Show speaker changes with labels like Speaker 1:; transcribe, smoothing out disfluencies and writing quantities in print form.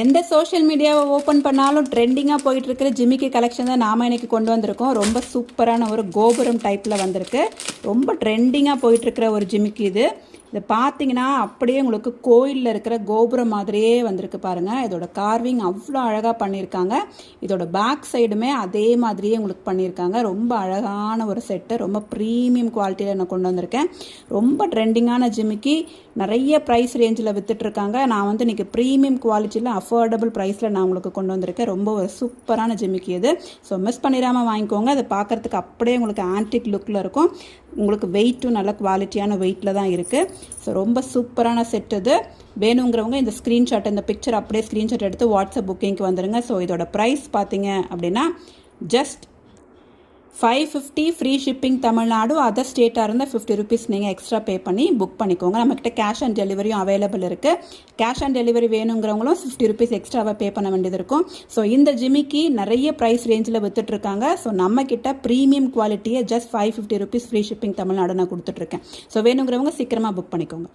Speaker 1: எந்த சோஷியல் மீடியாவை ஓப்பன் பண்ணாலும் ட்ரெண்டிங்காக போயிட்டுருக்கிற ஜிமிக்கி கலெக்ஷன் தான் நாம் இன்றைக்கி கொண்டு வந்திருக்கோம். ரொம்ப சூப்பரான ஒரு கோபுரம் டைப்பில் வந்திருக்கு. ரொம்ப ட்ரெண்டிங்காக போயிட்டுருக்கிற ஒரு ஜிமிக்கி இது. இதை பார்த்தீங்கன்னா அப்படியே உங்களுக்கு கோயிலில் இருக்கிற கோபுரம் மாதிரியே வந்திருக்கு பாருங்கள். இதோட கார்விங் அவ்வளோ அழகாக பண்ணியிருக்காங்க. இதோட பேக் சைடுமே அதே மாதிரியே உங்களுக்கு பண்ணியிருக்காங்க. ரொம்ப அழகான ஒரு செட்டு, ரொம்ப ப்ரீமியம் குவாலிட்டியில் நான் கொண்டு வந்திருக்கேன். ரொம்ப ட்ரெண்டிங்கான ஜிமிக்கி, நிறைய ப்ரைஸ் ரேஞ்சில் விற்றுட்ருக்காங்க. நான் வந்து இன்றைக்கி ப்ரீமியம் குவாலிட்டியில் அஃபோர்டபுள் ப்ரைஸில் நான் உங்களுக்கு கொண்டு வந்திருக்கேன். ரொம்ப ஒரு சூப்பரான ஜிமிக்கி இது. ஸோ மிஸ் பண்ணிடாமல் வாங்கிக்கோங்க. அதை பார்க்குறதுக்கு அப்படியே உங்களுக்கு ஆன்டிக் லுக்கில் இருக்கும். உங்களுக்கு வெயிட்டும் நல்ல குவாலிட்டியான வெயிட்டில் தான் இருக்குது. ஸோ ரொம்ப சூப்பரான செட் இது. வேணுங்கிறவங்க இந்த ஸ்க்ரீன்ஷாட், இந்த பிக்சர் அப்படியே ஸ்க்ரீன்ஷாட் எடுத்து வாட்ஸ்அப் புக்கிங்க்கு வந்துடுங்க. ஸோ இதோட ப்ரைஸ் பார்த்தீங்க அப்படின்னா just 550 free shipping. Tamil Nadu other ஸ்டேட்டாக இருந்தால் 50 ருபீஸ் நீங்கள் எக்ஸ்ட்ரா பே பண்ணி புக் பண்ணிக்கோங்க. நம்மக்கிட்ட கேஷ் ஆன் டெலிவரியும் அவைலபிள் இருக்குது. கேஷ் ஆன் டெலிவரி வேணுங்கிறவங்களும் 50 ருபீஸ் எக்ஸ்ட்ராவாக பே பண்ண வேண்டியது இருக்கும். ஸோ இந்த ஜிமிக்கி நிறைய ப்ரைஸ் ரேஞ்சில் விற்றுட்ருக்காங்க. ஸோ நம்மக்கிட்ட ப்ரீமியம் குவாலிட்டியை just 550 rupees free shipping Tamil Nadu நான் கொடுத்துட்ருக்கேன். ஸோ வேணுங்கிறவங்க சீக்கிரமாக புக் பண்ணிக்கோங்க.